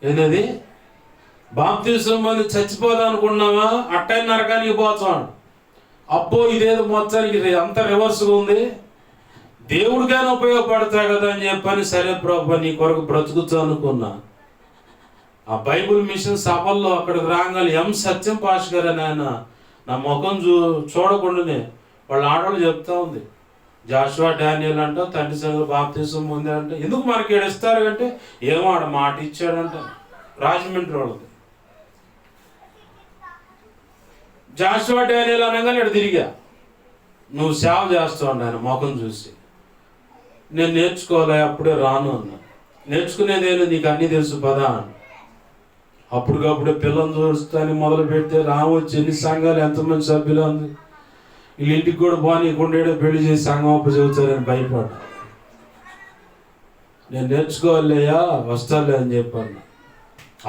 ఏంటది? బాప్తిసం పొంది చచ్చిపోదాం అనుకున్నావా? అట్టై నరకానికి పోతాడు. అబ్బో ఇదేదో మొత్తానికి అంత రివర్స్గా ఉంది, దేవుడికైనా ఉపయోగపడతాయి కదా అని చెప్పని, సరే ప్రభు నీ కొరకు బ్రతుకుతా అనుకున్నా. ఆ బైబుల్ మిషన్ సభల్లో అక్కడికి రాగానే ఎం సత్యం పాష్ గారు అని ఆయన నా ముఖం చూడకుండానే వాళ్ళ ఆడవాళ్ళు చెప్తా ఉంది, జాషువా డానియల్ అంట తండ్రి సంగతి బాప్తిసం పొందాడంట. ఎందుకు మనకి ఏడుస్తారు అంటే, ఏమో ఆడ మాట ఇచ్చాడంట. రాజమండ్రి వాళ్ళది జాషువా డానియల్ అనగానే ఇక్కడ తిరిగా, నువ్వు సేవ చేస్తావు అండి. ఆయన ముఖం చూసి, నేను నేర్చుకోలే అప్పుడే రాను అన్నా. నేర్చుకునేదేదో నీకు అన్నీ తెలుసు పదా అని. అప్పటికప్పుడే పిల్లలు చూస్తాని మొదలు పెడితే వచ్చి ఎన్ని సంఘాలు ఎంతమంది సభ్యులు ఉంది, వీళ్ళ ఇంటికి కూడా పోనీయకుండా పెళ్లి చేసి సంఘం అప్పు చెబుతారని భయపడ్డా. నేను నేర్చుకోవాలయ్యా వస్తాలే అని చెప్పాను.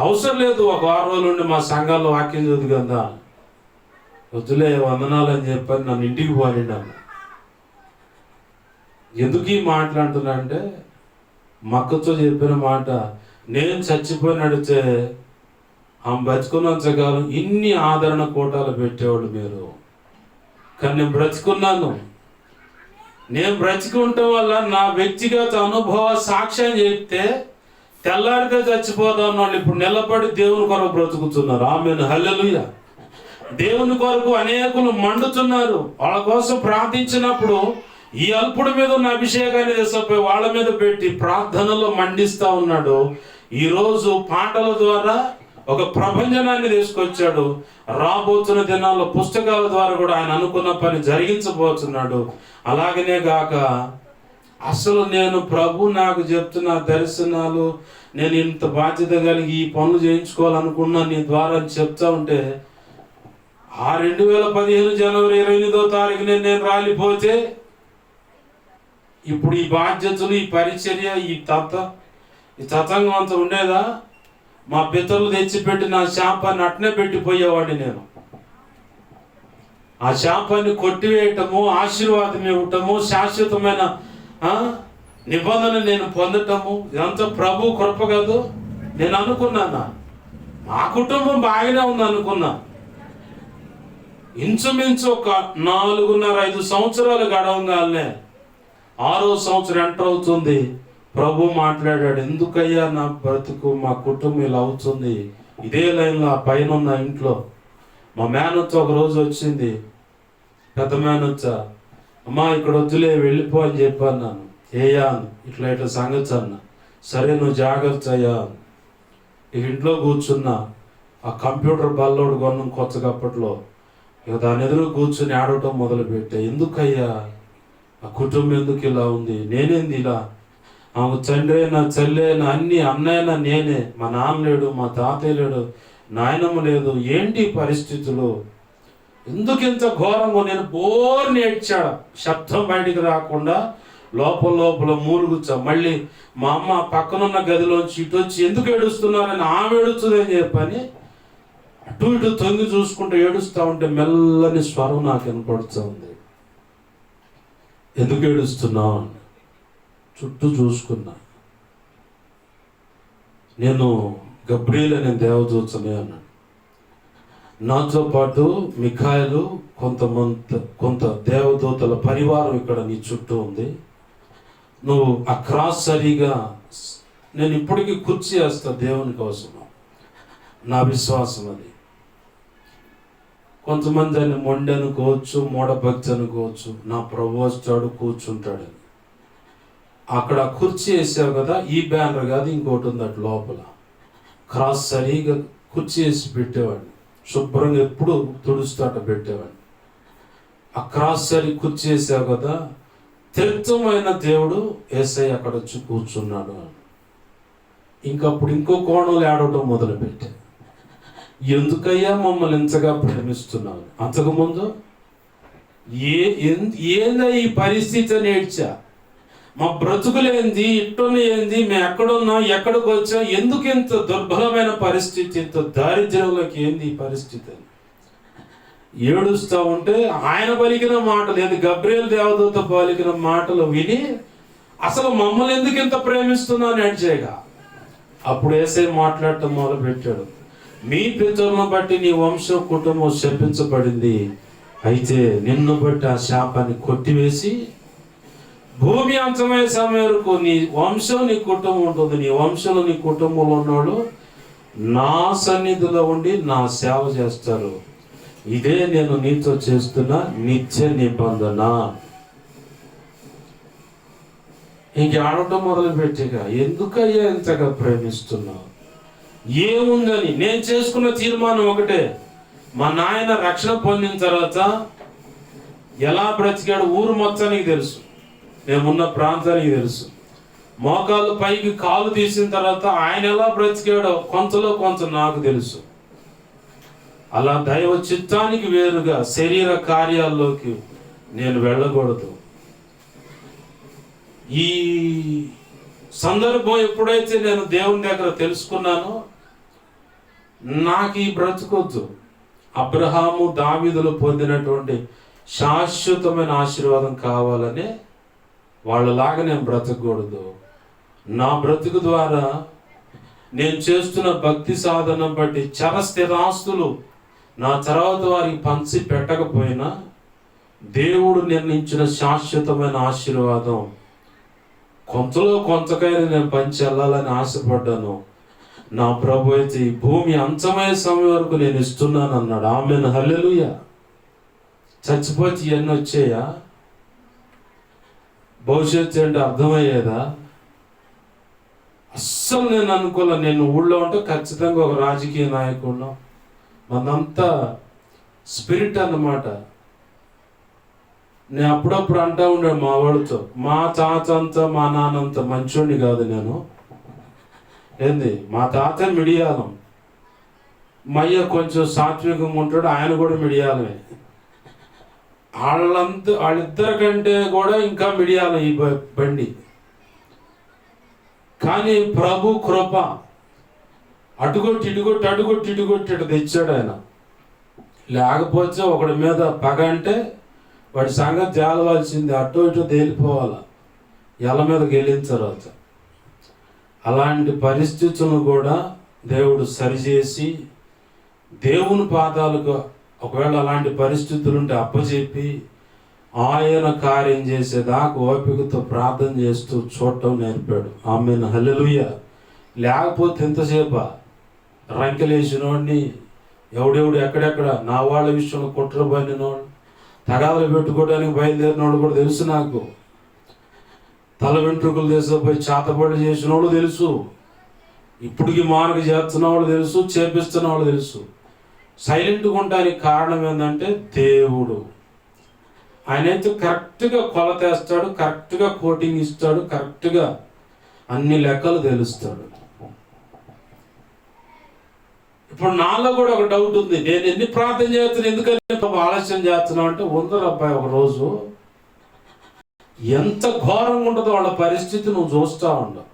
అవసరం లేదు, ఒక 6 రోజులు ఉండి మా సంఘాల్లో వాక్యం చదువు కదా, వద్దులే వందనాలు అని చెప్పని నన్ను ఇంటికి పోనిండాను. ఎందుకు ఈ మాట్లాడుతున్నా అంటే, మక్కతో చెప్పిన మాట, నేను చచ్చిపోయిన అడిగితే ఆమె బతుకున్నంతకాలం ఇన్ని ఆదరణ కోటాలు పెట్టేవాళ్ళు మీరు, కానీ నేను బ్రతుకున్నాను. నేను బ్రతికి ఉండటం వల్ల నా వ్యక్తిగత అనుభవ సాక్ష్యం చెప్తే తెల్లారితే చచ్చిపోదాం వాళ్ళు ఇప్పుడు నిలబడి దేవుని కొరకు బ్రతుకుతున్నారు. ఆమేన్, హల్లెలూయా. దేవుని కొరకు అనేకులు మండుతున్నారు. వాళ్ళ కోసం ప్రార్థించినప్పుడు ఈ అల్పుడి మీద ఉన్న అభిషేకాన్ని తీసుకుపోయి వాళ్ళ మీద పెట్టి ప్రార్థనలో మండిస్తా ఉన్నాడు. ఈరోజు పాటల ద్వారా ఒక ప్రభంజనాన్ని తీసుకొచ్చాడు. రాబోతున్న దినాల్లో పుస్తకాల ద్వారా కూడా ఆయన అనుకున్న పని జరిగించబోతున్నాడు. అలాగనే గాక అసలు నేను ప్రభు నాకు చెప్తున్న దర్శనాలు, నేను ఇంత బాధ్యత కలిగి ఈ పనులు చేయించుకోవాలనుకున్నా నీ ద్వారా చెప్తా ఉంటే, ఆ 2015 జనవరి 28వ తారీఖున నేను రాలిపోతే ఇప్పుడు ఈ బాధ్యతలు, ఈ పరిచర్య, ఈ తతంగం అంతా ఉండేదా? మా పితరులు తెచ్చిపెట్టి నా శాపాన్ని అట్నే పెట్టిపోయేవాడిని నేను. ఆ శాపాన్ని కొట్టివేయటము, ఆశీర్వాదం ఇవ్వటము, శాశ్వతమైన నిబంధన నేను పొందటము, ఇదంతా ప్రభు కృప కాదు. నేను అనుకున్నాను మా కుటుంబం బాగానే ఉంది అనుకున్నా. ఇంచుమించు ఒక 4.5 సంవత్సరాలు గడవగానే 6వ సంవత్సరం ఎంటర్ అవుతుంది. ప్రభు మాట్లాడాడు, ఎందుకయ్యా నా బ్రతుకు, మా కుటుంబం ఇలా అవుతుంది. ఇదే లైన్లో ఆ పైన ఉన్న ఇంట్లో మా మేనత్త ఒక రోజు వచ్చింది, పెద్ద మేనత్త, అమ్మా ఇక్కడ వద్దులే వెళ్ళిపో అని చెప్పాను. నన్ను ఏయా ఇట్లా సంగతి అన్న. సరే నువ్వు జాగ్రత్త అయ్యా. ఇక ఇంట్లో కూర్చున్నా. ఆ కంప్యూటర్ బల్లోడు కొన్నాం కొత్తగా అప్పట్లో. ఇక దాని ఎదురు కూర్చుని ఆడటం మొదలుపెట్టా. ఎందుకయ్యా ఆ కుటుంబం ఎందుకు ఇలా ఉంది, నేనేంది ఇలా, ఆమె తండ్రి నా చెల్లె నా అన్ని అన్నయ్య నేనే, మా నాన్న లేడు, మా తాతయ్య లేడు, నాయనమ్మ లేదు, ఏంటి పరిస్థితులు, ఎందుకు ఇంత ఘోరంగా. నేను బోర్ని ఏడ్చాడు, శబ్దం బయటికి రాకుండా లోపల మూలుగుచ్చా. మళ్ళీ మా అమ్మ పక్కనున్న గదిలోంచి ఇటు వచ్చి ఎందుకు ఏడుస్తున్నారని, ఆమె ఏడుస్తుందని చెప్పని అటు ఇటు తొంగి చూసుకుంటూ ఏడుస్తూ ఉంటే మెల్లని స్వరం నాకు వినపడుతూ ఉంది. ఎందుకు ఏడుస్తున్నావు? చుట్టూ చూసుకున్నా. నేను గబ్రియల్ అనే దేవదూతనే అన్నాడు. నాతో పాటు మిఖాయిలు, కొంత దేవదూతల పరివారం ఇక్కడ నీ చుట్టూ ఉంది. నువ్వు ఆ క్రాస్ సరిగా, నేను ఇప్పటికీ కుర్చీ వేస్తా దేవుని కోసం, నా విశ్వాసం అది. కొంతమంది దాన్ని మొండి అనుకోవచ్చు, మూఢభక్తి అనుకోవచ్చు. నా ప్రభు వస్తాడు కూర్చుంటాడు. అక్కడ కుర్చీ వేసావు కదా, ఈ బ్యానర్ కాదు ఇంకోటి ఉంది అటు లోపల, క్రాస్ సరిగా కుర్చీ వేసి పెట్టేవాడిని. శుభ్రంగా ఎప్పుడు తుడుస్తాట పెట్టేవాడిని. ఆ క్రాస్ సరి కుర్చీ వేసావు కదా, త్రిత్వమైన దేవుడు యేసయ్య అక్కడ వచ్చి కూర్చున్నాడు అని. ఇంకప్పుడు ఇంకో కోణంలో ఆడటం మొదలుపెట్టా. ఎందుకయ్యా మమ్మల్ని ఇంతగా ప్రేమిస్తున్నావు? అంతకుముందు ఏందా ఈ పరిస్థితి అని ఏడ్చా. మా బ్రతుకులేంది, ఇట్టుని ఏంది, మేము ఎక్కడున్నాం, ఎక్కడికి వచ్చాం, ఎందుకు ఇంత దుర్బలమైన పరిస్థితి, ఇంత దారిద్ర్యంలోకి ఏంది ఈ పరిస్థితి అని ఏడుస్తూ ఉంటే, ఆయన పలికిన మాటలు, ఏది గబ్రియల్ దేవదూత పలికిన మాటలు విని అసలు మమ్మల్ని ఎందుకు ఇంత ప్రేమిస్తున్నావు అని ఏడ్చేగా. అప్పుడు యేసయ్య మాట్లాడటం మొదలు పెట్టాడు. మీ పితరులను బట్టి నీ వంశం కుటుంబం శపించబడింది, అయితే నిన్ను బట్టి ఆ శాపాన్ని కొట్టివేసి భూమి అంతమయ్యే సమయం వరకు నీ వంశం నీ కుటుంబం ఉంటుంది. నీ వంశంలో నీ కుటుంబంలో ఉన్నవాళ్ళు నా సన్నిధిలో ఉండి నా సేవ చేస్తారు. ఇదే నేను నీతో చేస్తున్న నిత్య నిబంధన. ఇంక ఆడటం మొదలు పెట్టిగా, ఎందుకయ్యా ఎంతగా ప్రేమిస్తున్నావు? ఏముందని? నేను చేసుకున్న తీర్మానం ఒకటే. మా నాయన రక్షణ పొందిన తర్వాత ఎలా బ్రతికాడు ఊరు మొత్తానికి తెలుసు, మేమున్న ప్రాంతానికి తెలుసు. మోకాలు పైకి కాలు తీసిన తర్వాత ఆయన ఎలా బ్రతికాడో కొంతలో కొంత నాకు తెలుసు. అలా దైవ చిత్తానికి వేరుగా శరీర కార్యాల్లోకి నేను వెళ్ళకూడదు. ఈ సందర్భం ఎప్పుడైతే నేను దేవుని దగ్గర తెలుసుకున్నానో, నాకు ఈ బ్రతుకొద్దు. అబ్రహాము దావీదులు పొందినటువంటి శాశ్వతమైన ఆశీర్వాదం కావాలని వాళ్ళలాగా నేను బ్రతకూడదు. నా బ్రతుకు ద్వారా నేను చేస్తున్న భక్తి సాధన బట్టి చరస్థిరాస్తులు నా తర్వాత వారికి పంచి పెట్టకపోయినా దేవుడు నిర్ణయించిన శాశ్వతమైన ఆశీర్వాదం కొంతలో కొంతకైనా నేను పంచి వెళ్ళాలని ఆశపడ్డాను. నా ప్రభు అయితే ఈ భూమి అంతమయ్యే సమయం వరకు నేను ఇస్తున్నాను అన్నాడు. ఆమేన్, హల్లెలూయా. చచ్చిపోతే ఇవన్నీ వచ్చాయా? భవిష్యత్తు ఏంటో అర్థమయ్యేదా? అస్సలు నేను అనుకోలే. నేను ఊళ్ళో ఉంటే ఖచ్చితంగా ఒక రాజకీయ నాయకుడు, మనంతా స్పిరిట్ అన్నమాట. నేను అప్పుడప్పుడు అంటా ఉండాడు మా వాడితో, మా తాత అంతా మా నాన్నంత మంచోడిని కాదు నేను. ఏంది, మా తాత మిడియాలం, మయ్య కొంచెం సాత్వికంగా ఉంటాడు, ఆయన కూడా మిడియాలమే. వాళ్ళిద్దరికంటే కూడా ఇంకా మిడియాలం ఈ బండి. కానీ ప్రభు కృప అటుగొట్టి ఇటుగొట్టి అటుగొట్టి ఇటుగొట్టి ఇటు తెచ్చాడు ఆయన. లేకపోతే ఒకడి మీద పగ అంటే వాడి సంగతి తేలవలసింది, అటు ఇటు తేలిపోవాలి ఎల మీదకి వెళ్ళిన తర్వాత. అలాంటి పరిస్థితులను కూడా దేవుడు సరిచేసి దేవుని పాదాలకు ఒకవేళ అలాంటి పరిస్థితులు ఉంటే అప్పచెప్పి ఆయన కార్యం చేసేదాకా ఓపికతో ప్రార్థన చేస్తూ చూడటం నేర్పాడు. ఆమేన్, హల్లెలూయా. లేకపోతే ఎంతసేపా రంకెలేసినోడిని, ఎవడెవడు ఎక్కడెక్కడ నా వాళ్ళ విషయంలో కుట్ర పడినోడు, తగాదులు పెట్టుకోవడానికి బయలుదేరినోడు కూడా తెలుసు నాకు. తల వెంట్రుకలు తీసుకుపోయి చాతపడి చేసినోడు తెలుసు, ఇప్పటికి మానక చేస్తున్నవాడు తెలుసు, చేపిస్తున్నవాడు తెలుసు. సైలెంట్గా ఉండడానికి కారణం ఏంటంటే దేవుడు. ఆయనైతే కరెక్ట్గా కొలతేస్తాడు, కరెక్ట్గా కోటింగ్ ఇస్తాడు, కరెక్ట్గా అన్ని లెక్కలు తెలుస్తాడు. ఇప్పుడు నాలో కూడా ఒక డౌట్ ఉంది. నేను ఎన్ని ప్రార్థన చేస్తున్నాను, ఎందుకంటే ఆలస్యం చేస్తున్నావు అంటే, ఉందరు అబ్బాయి ఒక రోజు ఎంత ఘోరంగా ఉంటుందో వాళ్ళ పరిస్థితి నువ్వు చూస్తూ ఉండవు.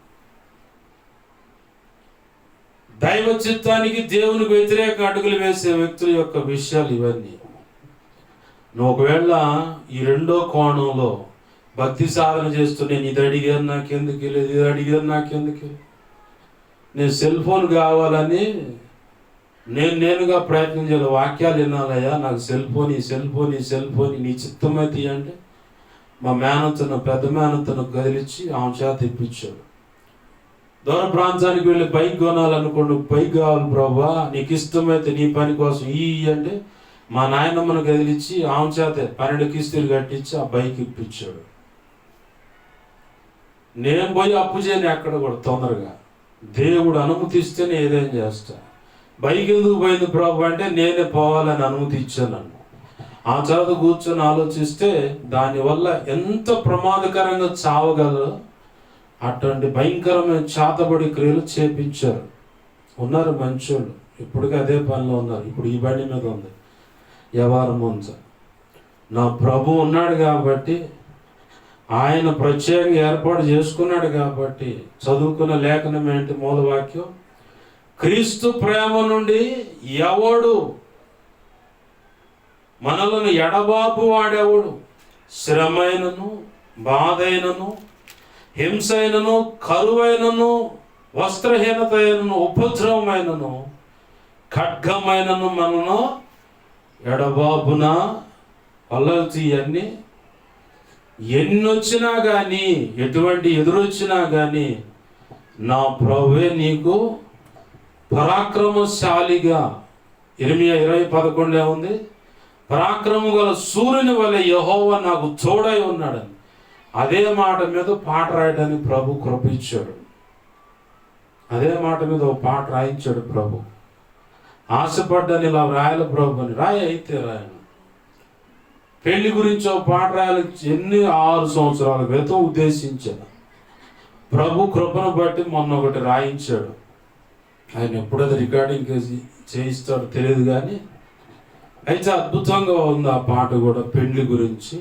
దైవ చిత్తానికి దేవునికి వ్యతిరేక అడుగులు వేసే వ్యక్తుల యొక్క విషయాలు ఇవన్నీ. నువ్వు ఒకవేళ ఈ రెండో కోణంలో భక్తి సాధన చేస్తూ నేను ఇది అడిగాను నాకెందుకు లేదు, ఇది అడిగాను నాకెందుకు, నేను సెల్ ఫోన్ కావాలని నేనుగా ప్రయత్నం చేయాలి. వాక్యాలు వినాలయ్యా, నాకు సెల్ ఫోన్ నీ చిత్తమైతే అంటే మా మేనత్తను, పెద్ద మేనత్తను కదిలిచ్చి ఆమె చేత ఇప్పించాడు. దూర ప్రాంతానికి వెళ్ళి బైక్ కొనాలనుకోండి, బైక్ కావాలి ప్రభా, నీకు ఇష్టమైతే నీ పని కోసం అంటే మా నాయనమ్మను కదిలిచ్చి ఆమె చేత 12 కిస్తీలు కట్టించి ఆ బైక్ ఇప్పించాడు. నేను పోయి అప్పు చేయను ఎక్కడ కూడా తొందరగా, దేవుడు అనుమతిస్తేనే ఏదైనా చేస్తా. బైక్ ఎందుకు పోయింది ప్రభు అంటే నేనే పోవాలని అనుమతి ఇచ్చాను. ఆ తర్వాత కూర్చొని ఆలోచిస్తే దానివల్ల ఎంత ప్రమాదకరంగా చావగలరో అటువంటి భయంకరమైన చాతబడి క్రియలు చేపించారు. ఉన్నారు మంచోళ్ళు, ఇప్పటికీ అదే పనిలో ఉన్నారు. ఇప్పుడు ఈ బండి మీద ఉంది వ్యవహారం అంతా. నా ప్రభు ఉన్నాడు కాబట్టి, ఆయన ప్రత్యేకంగా ఏర్పాటు చేసుకున్నాడు కాబట్టి, చదువుకున్న లేఖనం ఏంటి మూలవాక్యం? క్రీస్తు ప్రేమ నుండి ఎవడు మనలను ఎడబాపు వాడేవాడు, శ్రమైనను బాధైనను హింసైనను కరువైనను వస్త్రహీనత అయినను, ఉపద్రవమైనను, ఖడ్గమైనను మనను ఎడబాబున పల్లవుతీ. ఇవన్నీ ఎన్నొచ్చినా కానీ, ఎటువంటి ఎదురొచ్చినా కానీ నా ప్రభువే నీకు పరాక్రమశాలిగా, ఇర్మియా 20:11 ఏముంది? పరాక్రమం గల సూర్యుని వలె యెహోవా నాకు తోడై ఉన్నాడని. అదే మాట మీద పాట రాయడానికి ప్రభు కృప ఇచ్చాడు. అదే మాట మీద ఒక పాట రాయించాడు ప్రభు. ఆశపడ్డాను ఇలా రాయాలి ప్రభు అని. అయితే రాయను. పెళ్లి గురించి ఒక పాట రాయాలి 6 సంవత్సరాల క్రితం ఉద్దేశించాను. ప్రభు కృపను బట్టి మొన్న ఒకటి రాయించాడు. ఆయన ఎప్పుడైతే రికార్డింగ్ చేయిస్తాడో తెలియదు కానీ, అయితే అద్భుతంగా ఉంది ఆ పాట కూడా పెళ్లి గురించి.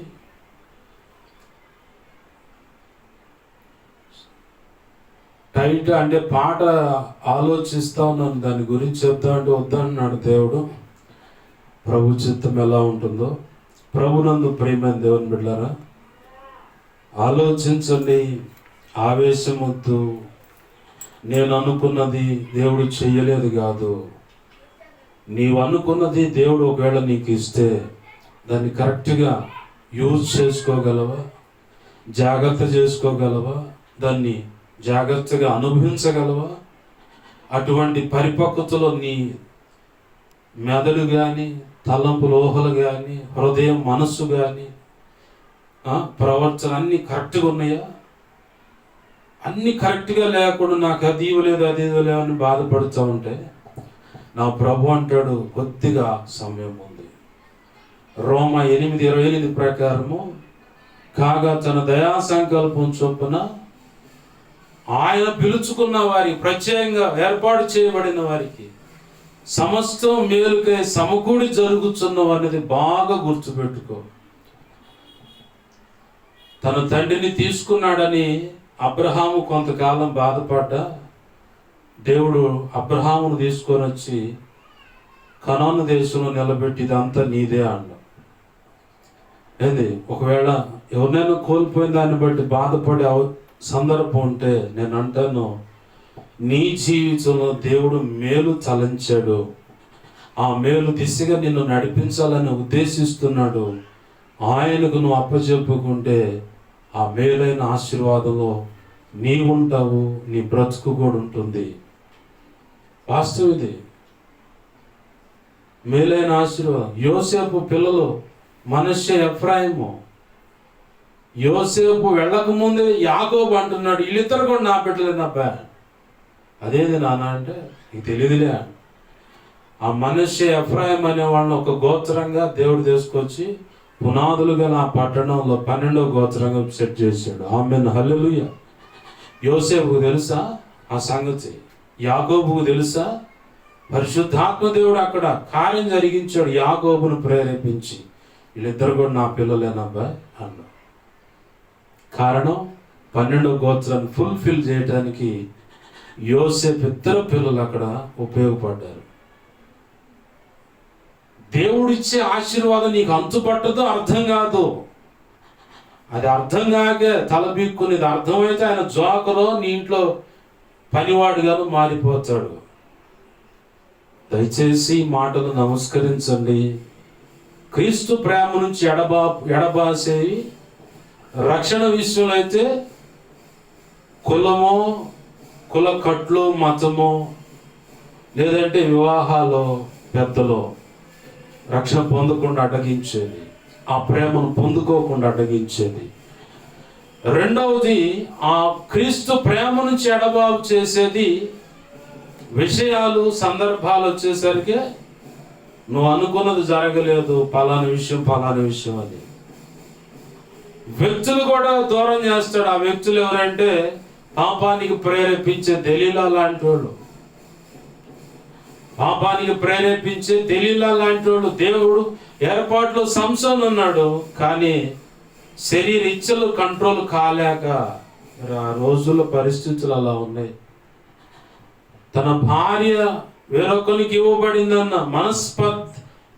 టైట్ అంటే పాట ఆలోచిస్తా ఉన్నాను, దాని గురించి చెప్తా అంటే వద్దన్నాడు దేవుడు. ప్రభు చిత్తం ఎలా ఉంటుందో. ప్రభునందు ప్రియమైన దేవుని బిడ్డలారా, ఆలోచించండి, ఆవేశమొద్దు. నేను అనుకున్నది దేవుడు చెయ్యలేదు కాదు. నీవు అనుకున్నది దేవుడు ఒకవేళ నీకు ఇస్తే దాన్ని కరెక్ట్గా యూజ్ చేసుకోగలవా? జాగ్రత్త చేసుకోగలవా? దాన్ని జాగ్రత్తగా అనుభవించగలవా? అటువంటి పరిపక్వతలో నీ మెదడు కానీ, తలంపుల ఊహలు కానీ, హృదయం, మనస్సు కానీ, ప్రవర్తన అన్నీ కరెక్ట్గా ఉన్నాయా? అన్నీ కరెక్ట్గా లేకుండా నాకు అది ఇవ్వలేదు, అది ఇవ్వలేదు అని బాధపడుతూ ఉంటే నా ప్రభు అంటాడు కొద్దిగా సమయం ఉంది. రోమా 8:28 ప్రకారము, కాగా తన దయా సంకల్పం చొప్పున ఆయన పిలుచుకున్న వారికి, ప్రత్యేకంగా ఏర్పాటు చేయబడిన వారికి సమస్తం మేలుకై సమకూడి జరుగుతున్నవి అనేది బాగా గుర్తుపెట్టుకో. తన తండ్రిని తీసుకున్నాడని అబ్రహాము కొంతకాలం బాధపడ్డా, దేవుడు అబ్రహామును తీసుకొని వచ్చి కనాను దేశంలో నిలబెట్టి ఇదంతా నీదే అన్నాడు. ఏంది, ఒకవేళ ఎవరినైనా కోల్పోయిన దాన్ని బట్టి బాధపడే సందర్భం ఉంటే నేను అంటాను, నీ జీవితంలో దేవుడు మేలు తలంచాడు. ఆ మేలు దిశగా నిన్ను నడిపించాలని ఉద్దేశిస్తున్నాడు. ఆయనకు నువ్వు అప్పచెప్పుకుంటే ఆ మేలైన ఆశీర్వాదంలో నీవుంటావు, నీ బ్రతుకు కూడా ఉంటుంది. వాస్తవం ఇది, మేలైన ఆశీర్వాదం. యోసేపు పిల్లలు మనష్షే, ఎఫ్రాయిము. యోసేపు వెళ్ళక ముందే యాకోబు అంటున్నాడు, వీళ్ళిద్దరు కూడా నా బిడ్డలేనబ్బా. అదేంది నాన్న అంటే, నీకు తెలియదులే. ఆ మనష్షే, ఎఫ్రాయిం అనే వాళ్ళని ఒక గోత్రంగా దేవుడు తీసుకొచ్చి పునాదులుగా నా పట్టణంలో 12వ గోత్రంగా సెట్ చేశాడు. ఆమేన్, హల్లెలూయా. యోసేపుకు తెలుసా ఆ సంగతి? యాకోబుకు తెలుసా? పరిశుద్ధాత్మ దేవుడు అక్కడ కార్యం జరిగించాడు. యాకోబును ప్రేరేపించి వీళ్ళిద్దరు కూడా నా పిల్లలేనబ్బా అన్నాడు. కారణం 12వ గోత్రాన్ని ఫుల్ఫిల్ చేయడానికి యోసేపు ఇద్దరు పిల్లలు అక్కడ ఉపయోగపడ్డారు. దేవుడిచ్చే ఆశీర్వాదం నీకు అంతుపట్టదో, అర్థం కాదు. అది అర్థం కాకే తలబీక్కునేది. అర్థమైతే ఆయన జోకలో నీ ఇంట్లో పనివాడుగాను మారిపోతాడు. దయచేసి మాటలు నమస్కరించండి. క్రీస్తు ప్రేమ నుంచి ఎడబాసేవి రక్షణ విషయంలో అయితే కులమో, కుల కట్లు, మతమో, లేదంటే వివాహాలు పెద్దలో రక్షణ పొందకుండా అడ్డగించేది, ఆ ప్రేమను పొందుకోకుండా అడ్డగించేది. రెండవది, ఆ క్రీస్తు ప్రేమ నుంచి ఎడబాపు చేసేది విషయాలు, సందర్భాలు వచ్చేసరికి నువ్వు అనుకున్నది జరగలేదు, పలానా విషయం అది. వ్యక్తులు కూడా దూరం చేస్తాడు. ఆ వ్యక్తులు ఎవరంటే పాపానికి ప్రేరేపించే దెలీలా లాంటి వాళ్ళు. పాపానికి ప్రేరేపించే దెలీలా లాంటి వాళ్ళు. దేవుడు ఏర్పాట్లో సంసోను ఉన్నాడు, కానీ శరీర ఇచ్చలు కంట్రోల్ కాలేక ఆ రోజుల పరిస్థితులు అలా ఉన్నాయి. తన భార్య వేరొకరికి ఇవ్వబడిందన్న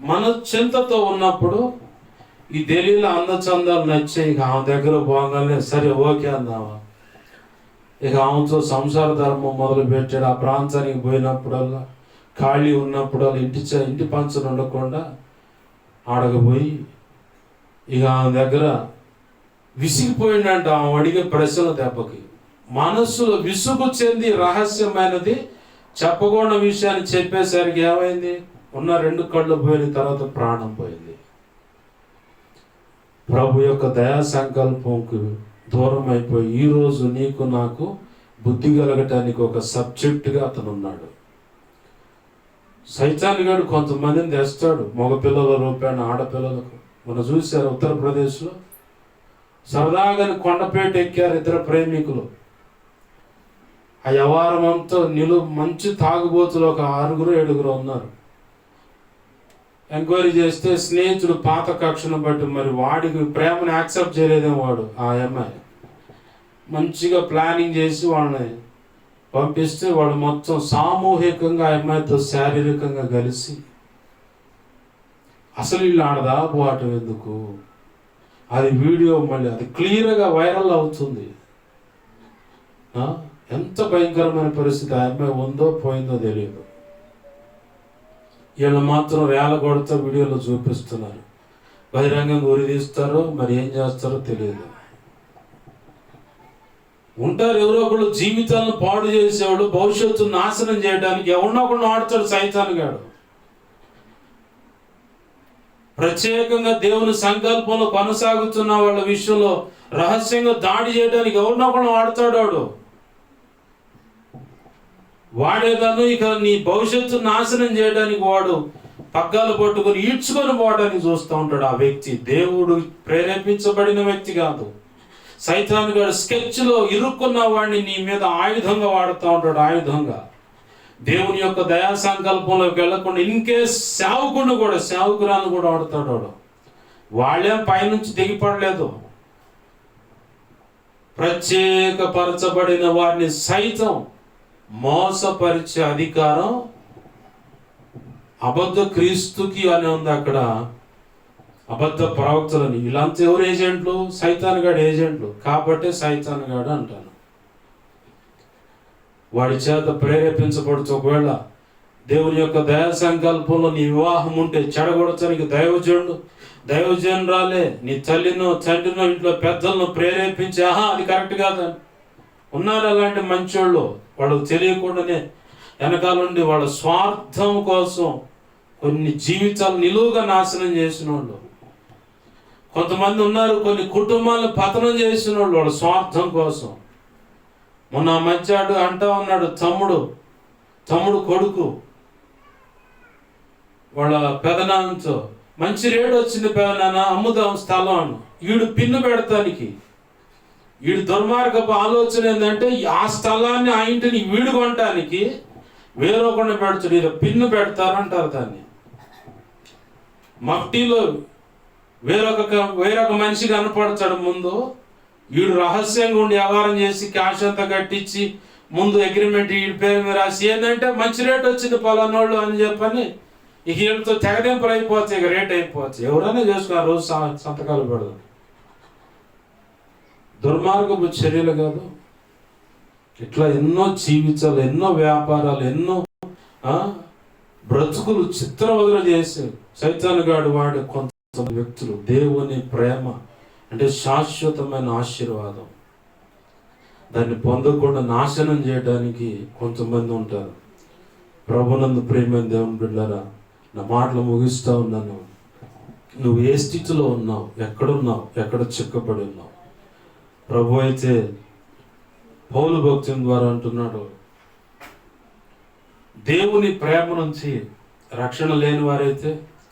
మనశ్చింతతో ఉన్నప్పుడు ఈ దెలీలా అందచందాలు నచ్చాయి. ఆమె దగ్గర పోగానే సరే ఓకే అందావా. ఇక ఆమెతో సంసార ధర్మం మొదలు పెట్టాడు. ఆ ప్రాంతానికి పోయినప్పుడల్లా, ఖాళీ ఉన్నప్పుడల్లా ఇంటి పంచను ఉండకుండా ఆడకపోయి ఇక ఆమె దగ్గర విసిగిపోయిందంట. ఆమె అడిగే ప్రశ్నల దెబ్బకి మనస్సులో విసుగు చెంది రహస్యమైనది చెప్పకుండా విషయాన్ని చెప్పేసరికి ఏమైంది? ఉన్న 2 కళ్ళు పోయిన తర్వాత ప్రాణం పోయింది. ప్రభు యొక్క దయా సంకల్పంకు దూరం అయిపోయి ఈరోజు నీకు నాకు బుద్ధి కలగటానికి ఒక సబ్జెక్టుగా అతను ఉన్నాడు. సైతాన్ గాడు కొంతమందిని తెస్తాడు, మగపిల్లల రూపాయన ఆడపిల్లలకు. మనం చూశారు ఉత్తరప్రదేశ్లో సరదాగా కొండపేట ఎక్కారు 2 ప్రేమికులు. ఆ వ్యవహారం అంతా మంచి తాగుబోతులు ఒక 6-7 ఉన్నారు. ఎంక్వైరీ చేస్తే స్నేహితుడు పాత కక్షను బట్టి మరి వాడికి ప్రేమను యాక్సెప్ట్ చేయలేదేమో వాడు. ఆ అమ్మాయి మంచిగా ప్లానింగ్ చేసి వాళ్ళని పంపిస్తే వాడు మొత్తం సామూహికంగా ఆ అమ్మాయితో శారీరకంగా కలిసి అసలు వీళ్ళు ఆడదా పోవటం ఎందుకు? అది వీడియో మళ్ళీ అది క్లియర్గా వైరల్ అవుతుంది. ఎంత భయంకరమైన పరిస్థితి ఆ అమ్మాయి ఉందో పోయిందో తెలియదు. వీళ్ళు మాత్రం వేల కొడుతూ వీడియోలో చూపిస్తున్నారు. బహిరంగంగా ఉరిదీస్తారో మరి ఏం చేస్తారో తెలియదు. ఉంటారు ఎవరో ఒకళ్ళు జీవితాలను పాడు చేసేవాడు, భవిష్యత్తు నాశనం చేయడానికి ఎవరినో ఒకళ్ళు ఆడుతాడు సైతాన్ గాడు. ప్రత్యేకంగా దేవుని సంకల్పంలో కొనసాగుతున్న వాళ్ళ విషయంలో రహస్యంగా దాడి చేయడానికి ఎవరినో ఒకళ్ళు ఆడుతాడు వాడు. వాడేదాను ఇక నీ భవిష్యత్తు నాశనం చేయడానికి వాడు పగ్గాలు పట్టుకొని ఈడ్చుకొని పోవడానికి చూస్తూ ఉంటాడు. ఆ వ్యక్తి దేవుడు ప్రేరేపించబడిన వ్యక్తి కాదు. సైతాన్ గారు స్కెచ్లో ఇరుక్కున్న వాడిని నీ మీద ఆయుధంగా వాడుతూ ఉంటాడు. ఆయుధంగా దేవుని యొక్క దయా సంకల్పంలోకి వెళ్లకుండా ఇన్కేస్ సేవకురాలను కూడా వాడుతాడు వాడు. వాళ్ళేం పైనుంచి దిగిపడలేదు. ప్రత్యేకపరచబడిన వారిని సైతం మోసపరిచే అధికారం అబద్ధ క్రీస్తుకి అని ఉంది అక్కడ. అబద్ధ ప్రవక్తలని వీళ్ళంతా ఎవరు ఏజెంట్లు? సైతాన్ గాడు ఏజెంట్లు. కాబట్టి సైతాన్ గాడు అంటాను. వాడి చేత ప్రేరేపించబడుతూ ఒకవేళ దేవుని యొక్క దయా సంకల్పంలో నీ వివాహం ఉంటే చెడగొడతానికి దైవజనురాలే నీ తల్లినో తండ్రినో ఇంట్లో పెద్దలను ప్రేరేపించి అది కరెక్ట్ కాదని ఉన్నారు. అలాంటి మంచోళ్ళు వాళ్ళకు తెలియకుండానే వెనకాలండి వాళ్ళ స్వార్థం కోసం కొన్ని జీవితాలు నిలువుగా నాశనం చేసిన వాళ్ళు కొంతమంది ఉన్నారు. కొన్ని కుటుంబాలను పతనం చేసిన వాళ్ళు వాళ్ళ స్వార్థం కోసం. మొన్న మధ్యాడు అంటా ఉన్నాడు, తమ్ముడు కొడుకు వాళ్ళ పెదనాన్నతో మంచి రేటు వచ్చింది పెదనాన్న, అమ్ముదాం స్థలం అను. వీడు పిన్ను పెడతానికి వీడు దుర్మార్గపు ఆలోచన ఏంటంటే ఆ స్థలాన్ని ఆ ఇంటిని వీడు కొనటానికి వేరొకరిని పెడతాడు. ఇది పిన్ను పెడతారంటారు దాన్ని. మఫ్టీలో వేరొక మనిషి కనపడతాడు ముందు. వీడు రహస్యంగా ఉండి వ్యవహారం చేసి క్యాష్ అంతా కట్టించి ముందు అగ్రిమెంట్ వీడి పేరు మీద రాసి ఏంటంటే మంచి రేట్ వచ్చింది పలానోళ్ళు అని చెప్పని ఇక వీళ్ళతో తెగదెంపులు అయిపోతాయి, ఇక రేట్ అయిపోతాయి. ఎవరైనా చేసుకున్నారు రోజు సంతకాలు పెడదాం. దుర్మార్గపు చర్యలు కాదు. ఇట్లా ఎన్నో జీవితాలు, ఎన్నో వ్యాపారాలు, ఎన్నో బ్రతుకులు చిత్రవదలు చేసి సైతాన్ గాడు వాడే కొంత వ్యక్తులు దేవుని ప్రేమ అంటే శాశ్వతమైన ఆశీర్వాదం దాన్ని పొందకుండా నాశనం చేయడానికి కొంతమంది ఉంటారు. ప్రభునందు ప్రేమైన దేవుని బిడ్డలారా, నా మాటలు ముగిస్తూ ఉన్నాను. నువ్వు ఏ స్థితిలో ఉన్నావు, ఎక్కడున్నావు, ఎక్కడ చిక్కబడి ఉన్నావు? ప్రభు అయితే పౌలు భక్తుని ద్వారా అంటున్నాడు, దేవుని ప్రేమ నుంచి రక్షణ లేని వారైతే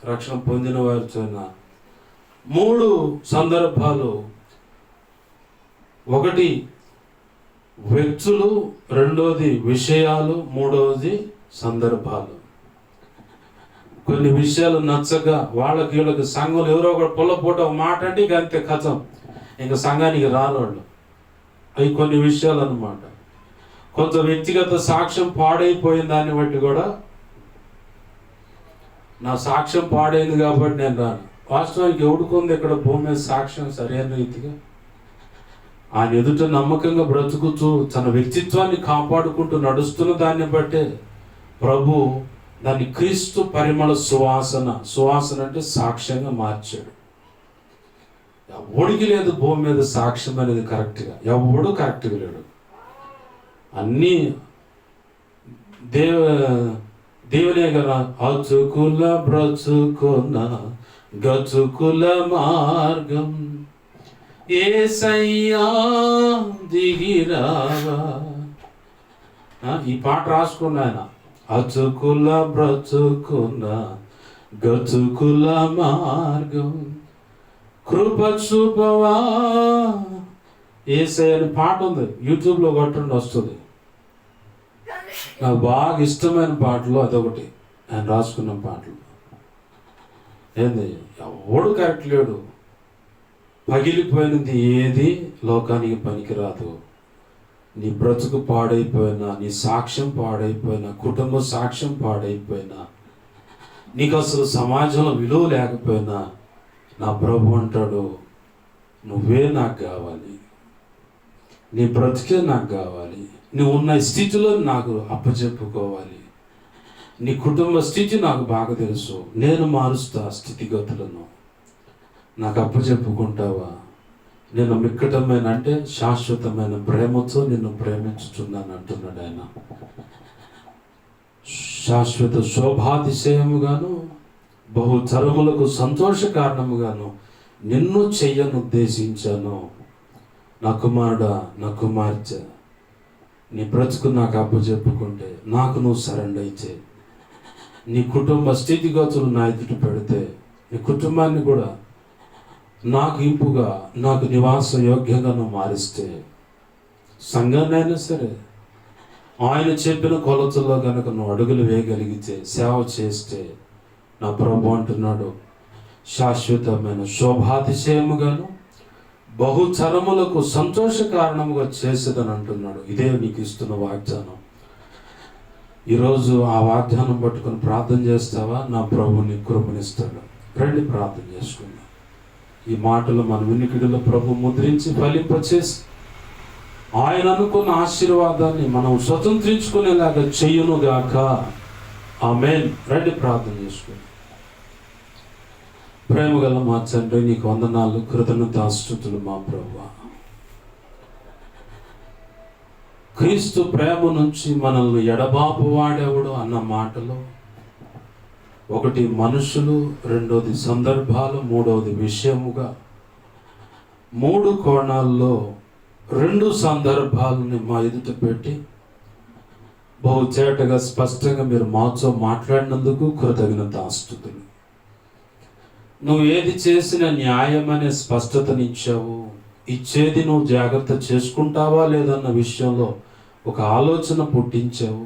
రక్షణ పొందిన వారితో 3 సందర్భాలు. ఒకటి వ్యక్తులు, రెండోది విషయాలు, మూడవది సందర్భాలు. కొన్ని విషయాలు నచ్చక వాళ్ళకి వీళ్ళకి సంఘంలో ఎవరో ఒకటి పొల్లపూట మాట అంటే ఇక అంతే కథం, ఇంకా సంఘానికి రానోళ్ళు. అవి కొన్ని విషయాలు అన్నమాట. కొంత వ్యక్తిగత సాక్ష్యం పాడైపోయిన దాన్ని బట్టి కూడా నా సాక్ష్యం పాడైంది కాబట్టి నేను రాను. వాస్తవానికి ఎవడుకుంది ఇక్కడ భూమి మీద సాక్ష్యం సరైన రీతిగా ఆయన ఎదుట నమ్మకంగా బ్రతుకుతూ తన వ్యక్తిత్వాన్ని కాపాడుకుంటూ నడుస్తున్న దాన్ని బట్టే ప్రభు దాన్ని క్రీస్తు పరిమళ సువాసన అంటే సాక్ష్యంగా మార్చాడు. ఎవడికి లేదు భూమి మీద సాక్ష్యం అనేది కరెక్ట్గా, ఎవడు కరెక్ట్గా లేడు. అన్నీ దేవునే కదా. అచుకుల బ్రతుకున్న గతుకుల మార్గం యేసయ్యా దిగిరావా. ఈ పాట రాసుకున్నా ఆయన. అచుకుల బ్రతుకున్న గతుకుల మార్గం కృప చూపవా యేసయ్య అని పాట ఉంది, యూట్యూబ్లో కొట్టండి వస్తుంది. నాకు బాగా ఇష్టమైన పాటలు అదొకటి, ఆయన రాసుకున్న పాటలు. ఏంది, ఎవడు కరెక్ట్ లేడు. పగిలిపోయినది ఏది లోకానికి పనికిరాదు. నీ బ్రతుకు పాడైపోయినా, నీ సాక్ష్యం పాడైపోయినా, కుటుంబ సాక్ష్యం పాడైపోయినా, నీకు అసలు సమాజంలో విలువ లేకపోయినా, నా ప్రభు అంటాడు, నువ్వే నాకు కావాలి, నీ బ్రతుకే నాకు కావాలి, నువ్వు ఉన్న స్థితిలో నాకు అప్పచెప్పుకోవాలి. నీ కుటుంబ స్థితి నాకు బాగా తెలుసు, నేను మారుస్తా స్థితిగతులను, నాకు అప్పచెప్పుకుంటావా? నేను మిక్కటమైన అంటే శాశ్వతమైన ప్రేమతో నిన్ను ప్రేమించుతున్నాను అంటున్నాడు ఆయన. శాశ్వత శోభాతిశయముగాను బహుతరములకు సంతోష కారణముగాను నిన్ను చెయ్యనుద్దేశించాను. నా కుమారుడా, నా కుమార్తె, నీ బ్రతుకు నాకు అప్పచెప్పుకుంటే, నాకు నువ్వు సరెండర్ అయితే, నీ కుటుంబ స్థితిగతులు నా ఎదుట పెడితే, నీ కుటుంబాన్ని కూడా నాకు ఇంపుగా, నాకు నివాస యోగ్యంగా నువ్వు మారిస్తే, సంఘాన్నైనా సరే ఆయన చెప్పిన కొలతల్లో కనుక నువ్వు అడుగులు వేయగలిగితే, సేవ చేస్తే, నా ప్రభు అంటున్నాడు, శాశ్వతమైన శోభాతిశయముగాను బహుతరములకు సంతోష కారణముగా చేసేదని అంటున్నాడు. ఇదే నీకు ఇస్తున్న వాగ్దానం. ఈరోజు ఆ వాగ్దానం పట్టుకొని ప్రార్థన చేస్తావా? నా ప్రభు నీ కృపనిస్తాడు. రండి ప్రార్థన చేసుకుందాం. ఈ మాటలు మన వినికిడిలో ప్రభు ముద్రించి ఫలింపచేసి ఆయన అనుకున్న ఆశీర్వాదాన్ని మనం స్వతంత్రించుకునేలాగా చెయ్యునుగాక. ఆమేన్. రండి ప్రార్థన చేసుకుందాం. ప్రేమగల మా తండ్రి, నీకు వందనాలు, కృతజ్ఞతాస్తుతులు మా ప్రభువా. క్రీస్తు ప్రేమ నుంచి మనల్ని ఎడబాపు వాడేవాడు అన్న మాటలో ఒకటి మనుషులు, రెండోది సందర్భాలు, మూడవది విషయముగా 3 కోణాల్లో 2 సందర్భాలని మా ఎదుట పెట్టి బహుచేటగా స్పష్టంగా మీరు మాతో మాట్లాడినందుకు కృతజ్ఞతాస్తుతులు. నువ్వు ఏది చేసిన న్యాయమనే స్పష్టతనిచ్చావు. ఇచ్చేది నువ్వు జాగ్రత్త చేసుకుంటావా లేదన్న విషయంలో ఒక ఆలోచన పుట్టించావు.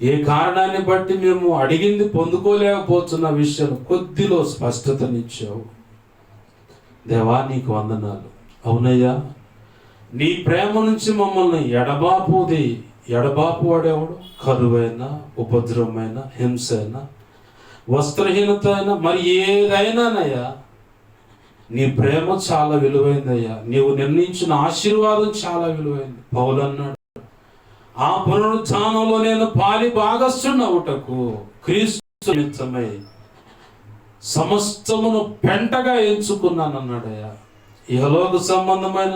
ఏ కారణాన్ని బట్టి మేము అడిగింది పొందుకోలేకపోతున్న విషయం కొద్దిలో స్పష్టతనిచ్చావు. దేవా, నీకు వందనాలు. అవునయ్యా, నీ ప్రేమ నుంచి మమ్మల్ని ఎడబాపు వాడేవాడు కరువైనా, ఉపద్రవమైన, హింస అయినా, వస్త్రహీనత అయినా, మరి ఏదైనానయ్యా, నీ ప్రేమ చాలా విలువైందయ్యా. నీవు నిర్ణయించిన ఆశీర్వాదం చాలా విలువైంది. పౌలు అన్నాడు, ఆ పునరుత్థానంలో నేను పాలి భాగస్తున్నవుటకు క్రీస్తు నిమిత్తమై సమస్తమును పెంటగా ఎంచుకున్నాను అన్నాడయ్యా. ఇహలోక సంబంధమైన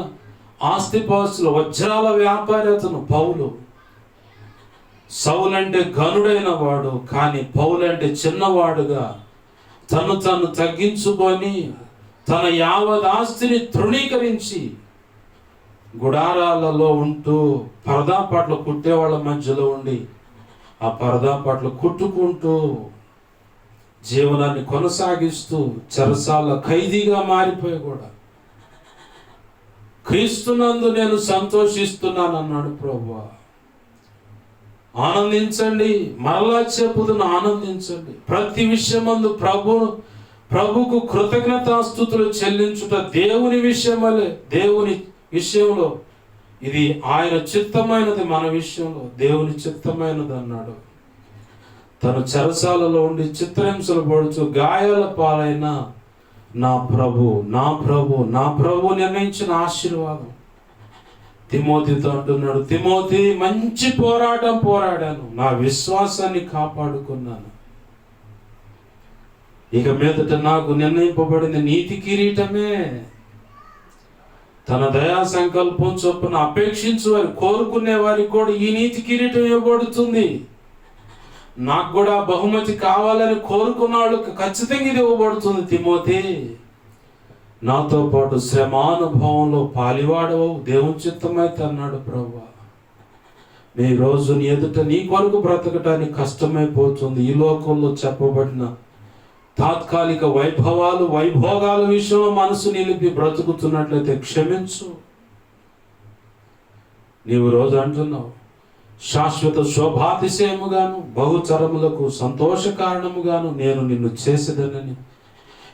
ఆస్తిపాస్తులు, వజ్రాల వ్యాపారతను పౌలు. సౌలంటే ఘనుడైన వాడు, కానీ పౌలంటే చిన్నవాడుగా తను తగ్గించుకొని తన యావదాస్తిని తృణీకరించి గుడారాలలో ఉంటూ పరదాపాట్లు కుట్టేవాళ్ళ మధ్యలో ఉండి ఆ పరదాపాట్లు కుట్టుకుంటూ జీవనాన్ని కొనసాగిస్తూ చెరసాల ఖైదీగా మారిపోయి కూడా క్రీస్తునందు నేను సంతోషిస్తున్నానన్నాడు ప్రభువా. ఆనందించండి, మరలా చెప్పుదును, ఆనందించండి. ప్రతి విషయమందు ప్రభుకు కృతజ్ఞతాస్తుతులు చెల్లించుట దేవుని విషయమలే. దేవుని విషయంలో ఇది ఆయన చిత్తమైనది, మన విషయంలో దేవుని చిత్తమైనది అన్నాడు. తను చెరసాలలో ఉండి చిత్రహింసలు పడుచు గాయాల పాలైన నా ప్రభు నిర్ణయించిన ఆశీర్వాదం. తిమోతితో అంటున్నాడు, తిమోతి, మంచి పోరాటం పోరాడాను, నా విశ్వాసాన్ని కాపాడుకున్నాను. ఇక మీదట నాకు నిర్ణయింపబడింది నీతి కిరీటమే. తన దయా సంకల్పం చొప్పున అపేక్షించు వారు, కోరుకునే వారికి కూడా ఈ నీతి కిరీటం ఇవ్వబడుతుంది. నాకు కూడా బహుమతి కావాలని కోరుకున్న వాళ్ళకి ఖచ్చితంగా ఇది ఇవ్వబడుతుంది. తిమోతి, నాతో పాటు శ్రమానుభవంలో పాలివాడవు, దేవుని చిత్తమైతే అన్నాడు ప్రభువా. నీ రోజు నీ ఎదుట నీ కొరకు బ్రతకటానికి కష్టమైపోతుంది. ఈ లోకంలో చెప్పబడిన తాత్కాలిక వైభోగాల విషయంలో మనసు నిలిపి బ్రతుకుతున్నట్లయితే క్షమించు. నీవు రోజు అంటున్నావు, శాశ్వత శోభాతిశయముగాను బహుచరములకు సంతోష కారణముగాను నేను నిన్ను చేసేదనని,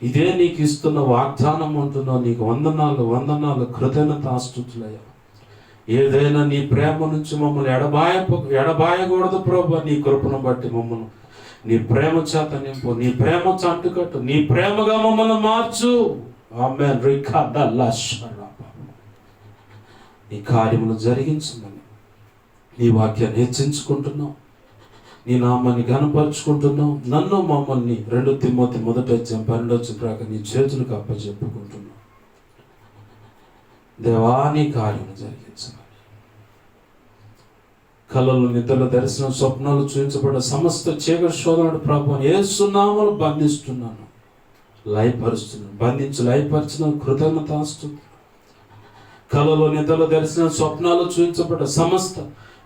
ఇదే నీకు ఇస్తున్న వాగ్దానం అంటున్నావు. నీకు వందనాలు కృతజ్ఞతాస్తుతులయ్యా. ఏదైనా నీ ప్రేమ నుంచి మమ్మల్ని ఎడబాయకూడదు ప్రభు. నీ కృపను బట్టి మమ్మల్ని నీ ప్రేమ చేత నింపు, నీ ప్రేమ అంటుకట్టు, నీ ప్రేమగా మమ్మల్ని మార్చు. ఆమేన్. నీ కార్యములు జరిగించమని నీ వాక్యాన్ని హెచ్చించుకుంటున్నాం, నీ నామాన్ని ఘనపరుచుకుంటున్నాం. నన్ను మమ్మల్ని 2 తిమోతి 1:12 నీ చేతులకు అప్పచెప్పుకుంటున్నాం. దేవా, నీ కార్యము జరిగించమని. కళలు, నిద్రల దర్శనం, స్వప్నాలు చూపించబడిన సమస్త చీకటి శోధనడు ప్రభు యేసు నామములో బంధిస్తున్నాను, లయపరిచిన కృతజ్ఞతాస్తుతి. కళలు, నిద్రల దర్శనం, స్వప్నాలు చూపించబడ్డ సమస్త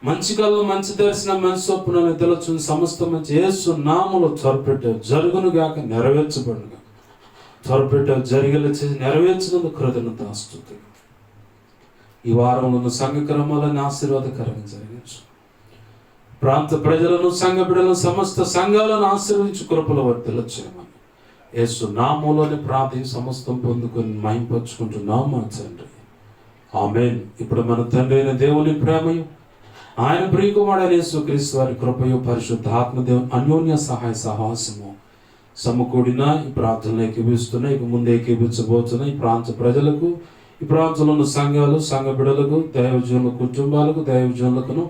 మంచి కళలు, మంచి దర్శనం, మంచి స్వప్నాలు, నిద్రలు చూసి సమస్త మంచి యేసు నామములో త్వరపెట్టావు, జరుగును గాక, నెరవేర్చబడును గాక. త్వరపెట్టావు, జరిగేలా చేసి నెరవేర్చినందుకు కృతజ్ఞతాస్తుతి. ఈ వారంలో సంఘ క్రమాలను ఆశీర్వాదకరంగా జరిగించు. ప్రాంత ప్రజలను, సంఘ బిడ్డలను, సమస్త సంఘాలను ఆశీర్వదించి కృపల వర్తిల్ల చేయమని యేసు నామములోని ప్రార్థన సమస్తం పొందుకొని మహింపరుచుకుంటున్నాం మా తండ్రి. ఆమేన్. ఇప్పుడు మన తండ్రి అయిన దేవుని ప్రేమయు, ఆయన ప్రియకుమారుడైన యేసుక్రీస్తు వారి కృపయు, పరిశుద్ధాత్మ దేవుని అన్యోన్య సహాయ సహవాసము సమకూడిన ఈ ప్రార్థనలు ఏకీభిస్తున్నాయి, ఇక ముందు ఏకీభించబోతున్నాయి. ఈ ప్రాంత ప్రజలకు, ఈ ప్రాంతంలో ఉన్న సంఘాలు, సంఘ బిడ్డలకు, దైవజనుల కుటుంబాలకు, దైవజనులకును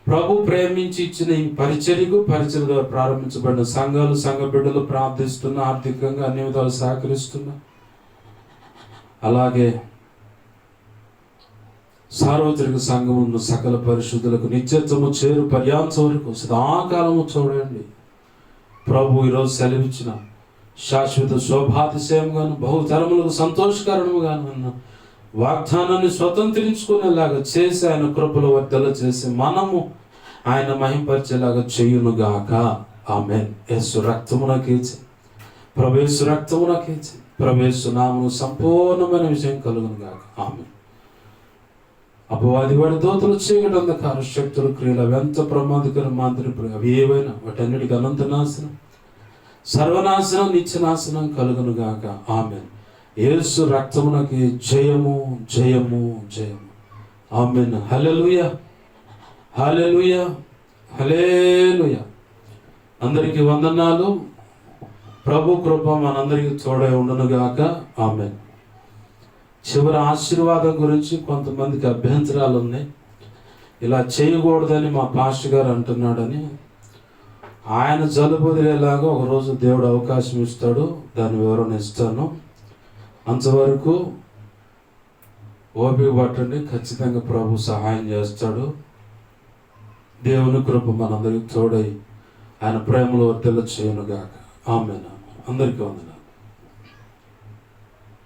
ప్రభు ప్రేమించి ఇచ్చిన ఈ పరిచర్యకు, పరిచర్య ద్వారా ప్రారంభించబడిన సంఘాలు, సంఘ బిడ్డలు ప్రార్థిస్తున్న, ఆర్థికంగా అన్ని విధాలు సహకరిస్తున్నా, అలాగే సార్వత్రిక సంఘం ఉన్న సకల పరిశుద్ధులకు నిత్యత్వము చేరు పర్యాంతం వరకు సదాకాలము చూడండి. ప్రభు ఈరోజు సెలవిచ్చిన శాశ్వత శోభాతిశయంగాను బహుతరములకు సంతోషకరణముగాను అన్న వాగ్దానాన్ని స్వతంత్రించుకునేలాగా చేసి ఆయన కృపలో వర్ధల చేసి మనము ఆయన మహింపరిచేలాగా చేయునుగాక. ఆమేన్. యేసు రక్తమునకేచి, ప్రవేశ రక్తమునకేచి, ప్రవేశ నామము సంపూర్ణమైన విజయం కలుగునుగాక. ఆమేన్. అపవాది వాడి దోతలు, చీకటి, అంధకార శక్తులు, క్రియలు అవి ఎంత ప్రమాదకర మాదిరి అవి ఏవైనా వాటన్నిటికీ అనంత నాశనం, సర్వనాశనం, నిత్యనాశనం కలుగునుగాక. ఆమేన్. యేసు రక్తమునకి జయము, జయము, జయము. ఆమేన్. హల్లెలూయా, హల్లెలూయా, హల్లెలూయా. అందరికీ వందనాలు. ప్రభు కృప మనందరికీ తోడై ఉండునుగాక. ఆమేన్. చివరి ఆశీర్వాదం గురించి కొంతమందికి అభ్యంతరాలు ఉన్నాయి. ఇలా చేయకూడదని మా పాస్టర్ గారు అంటున్నాడని. ఆయన జలుబు వదిలేలాగా ఒకరోజు దేవుడు అవకాశం ఇస్తాడు, దాని వివరణ ఇస్తాను. అంతవరకు ఓపిక పట్టండి, ఖచ్చితంగా ప్రభు సహాయం చేస్తాడు. దేవుని కృప మనందరికీ తోడై ఆయన ప్రేమలో వర్తిల్ల చేయనుగాక. ఆమేన్. అందరికీ వందనాలు.